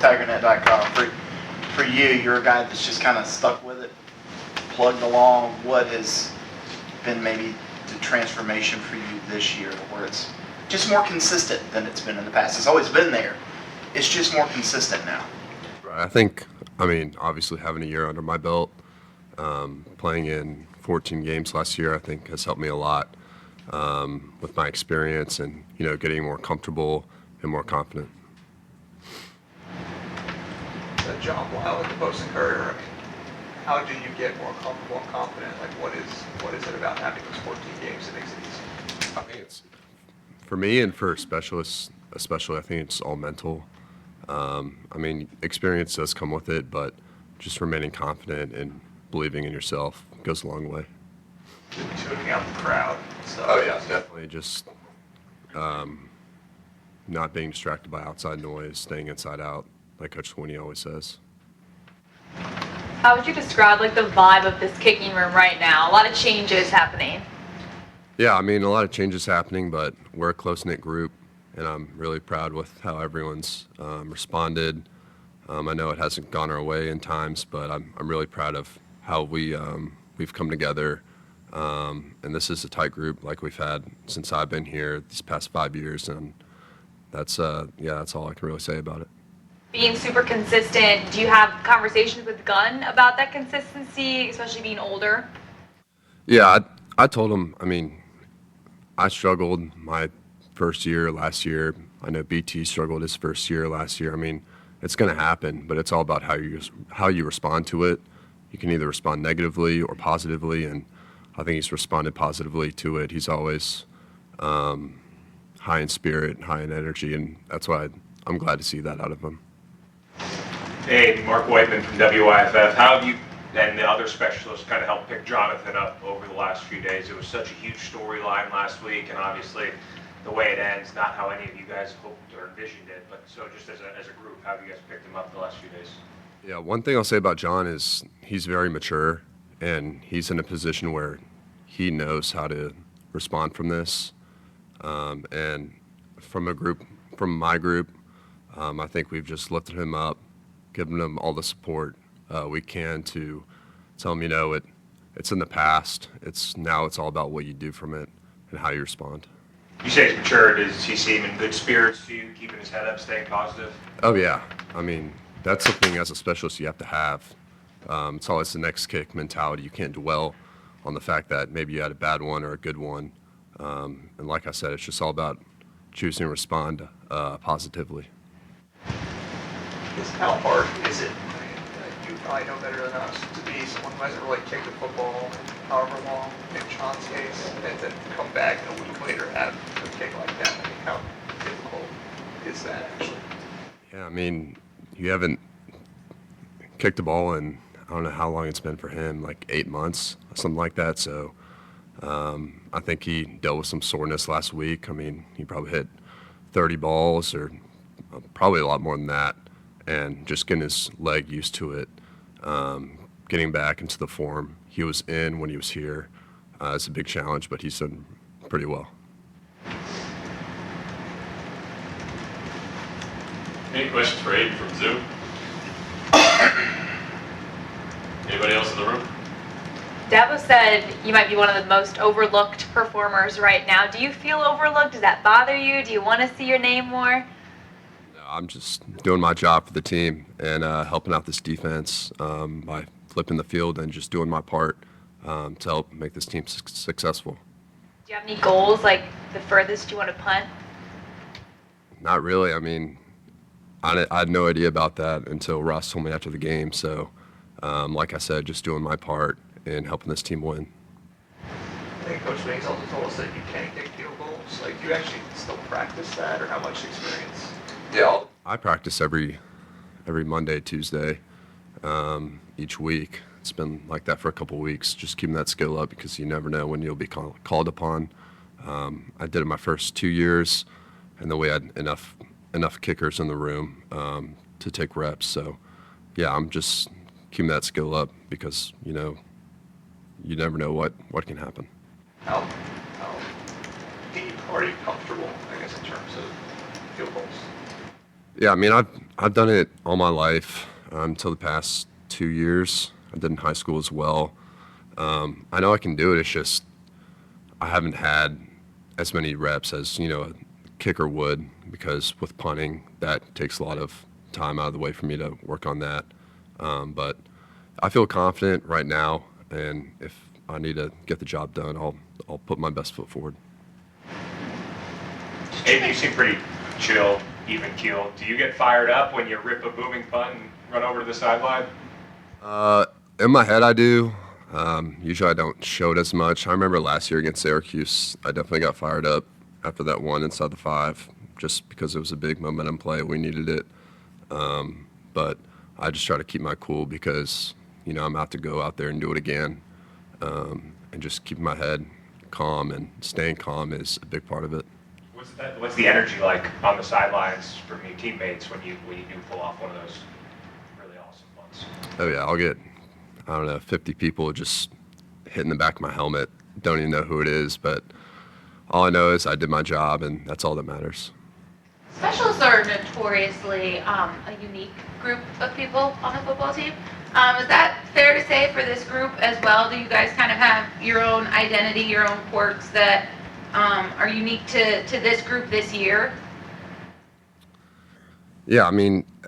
TigerNet.com. For you, you're a guy that's just kind of stuck with it, plugged along. What has been maybe the transformation for you this year, where it's just more consistent than it's been in the past? It's always been there. It's just more consistent now. I mean, obviously having a year under my belt, playing in 14 games last year, I think has helped me a lot with my experience and, getting more comfortable and more confident. John Weil at the Post-Courier, how do you get more comfortable and confident? Like, what is it about having those 14 games that makes it easy? I think it's, for me and for specialists especially, I think it's all mental. Experience does come with it, but just remaining confident and believing in yourself goes a long way. Tuning out the crowd. So. Oh yeah, definitely. Just not being distracted by outside noise, staying inside out, like Coach Sweeney always says. How would you describe the vibe of this kicking room right now? A lot of changes happening. Yeah, a lot of changes happening, but we're a close-knit group, and I'm really proud with how everyone's responded. I know it hasn't gone our way in times, but I'm really proud of how we've come together. And this is a tight group like we've had since I've been here these past 5 years, and that's all I can really say about it. Being super consistent, do you have conversations with Gunn about that consistency, especially being older? Yeah, I told him, I struggled my first year last year. I know BT struggled his first year last year. It's going to happen, but it's all about how you respond to it. You can either respond negatively or positively, and I think he's responded positively to it. He's always high in spirit, high in energy, and that's why I'm glad to see that out of him. Hey, Mark Whiteman from WIFF. How have you and the other specialists kind of helped pick Jonathan up over the last few days? It was such a huge storyline last week, and obviously the way it ends, not how any of you guys hoped or envisioned it, but so just as a group, how have you guys picked him up the last few days? Yeah, one thing I'll say about John is he's very mature, and he's in a position where he knows how to respond from this. And from my group, I think we've just lifted him up, given him all the support we can to tell him, it's in the past. Now it's all about what you do from it and how you respond. You say he's matured. Does he seem in good spirits to you, keeping his head up, staying positive? Oh, yeah. That's something as a specialist you have to have. It's always the next kick mentality. You can't dwell on the fact that maybe you had a bad one or a good one. And like I said, it's just all about choosing to respond positively. How hard is it, you probably know better than us, to be someone who hasn't really kicked a football in however long, in Sean's case, and then come back a week later and have a kick like that? How difficult is that actually? Yeah, you haven't kicked a ball in, I don't know how long it's been for him, like 8 months, something like that. So I think he dealt with some soreness last week. He probably hit 30 balls or probably a lot more than that. And just getting his leg used to it, getting back into the form he was in when he was here. It's a big challenge, but he's done pretty well. Any questions for Aiden from Zoom? Anybody else in the room? Dabo said you might be one of the most overlooked performers right now. Do you feel overlooked? Does that bother you? Do you want to see your name more? I'm just doing my job for the team and helping out this defense by flipping the field and just doing my part to help make this team successful. Do you have any goals, like the furthest you want to punt? Not really. I had no idea about that until Ross told me after the game. So, like I said, just doing my part in helping this team win. I think Coach Wings also told us that you can't kick field goals. Do you actually still practice that, or how much experience? Yeah, I practice every Monday, Tuesday, each week. It's been like that for a couple weeks, just keeping that skill up because you never know when you'll be called upon. I did it my first 2 years, and then we had enough kickers in the room to take reps. So, yeah, I'm just keeping that skill up because you never know what can happen. How deep are you comfortable, I guess, in terms of field goals? Yeah, I've done it all my life until the past 2 years. I did in high school as well. I know I can do it. It's just I haven't had as many reps as a kicker would, because with punting that takes a lot of time out of the way for me to work on that. But I feel confident right now, and if I need to get the job done, I'll put my best foot forward. Abe, you seem pretty chill, even keel. Do you get fired up when you rip a booming punt and run over to the sideline? In my head, I do. Usually I don't show it as much. I remember last year against Syracuse, I definitely got fired up after that one inside the 5, just because it was a big momentum play. We needed it. But I just try to keep my cool, because, I'm out to go out there and do it again. And just keeping my head calm and staying calm is a big part of it. What's the energy like on the sidelines from your teammates when you do pull off one of those really awesome punts? Oh yeah, I'll get, 50 people just hitting the back of my helmet. Don't even know who it is, but all I know is I did my job, and that's all that matters. Specialists are notoriously a unique group of people on the football team. Is that fair to say for this group as well? Do you guys kind of have your own identity, your own quirks that are unique to this group this year? Yeah,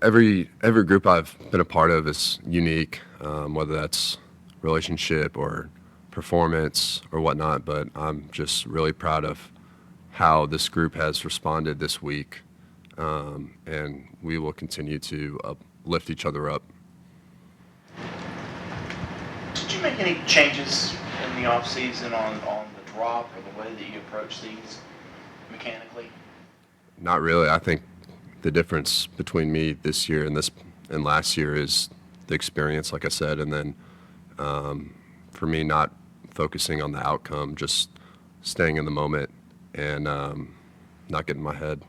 every group I've been a part of is unique, whether that's relationship or performance or whatnot, but I'm just really proud of how this group has responded this week, and we will continue to lift each other up. Did you make any changes in the offseason on the drop or the way that you approach these mechanically? Not really. I think the difference between me this year and last year is the experience, like I said, and then for me, not focusing on the outcome, just staying in the moment and not getting in my head.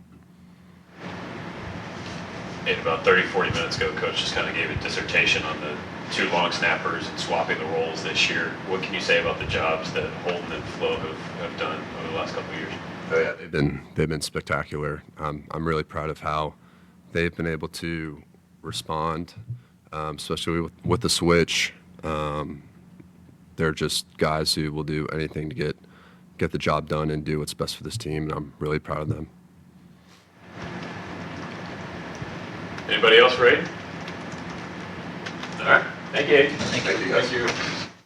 And about 30, 40 minutes ago, Coach just kind of gave a dissertation on the 2 long snappers and swapping the roles this year. What can you say about the jobs that Holden and Flo have done over the last couple of years? Oh, yeah, they've been spectacular. I'm really proud of how they've been able to respond, especially with the switch. They're just guys who will do anything to get the job done and do what's best for this team, and I'm really proud of them. Anybody else ready? All right. Thank you. Thank you. Thank you.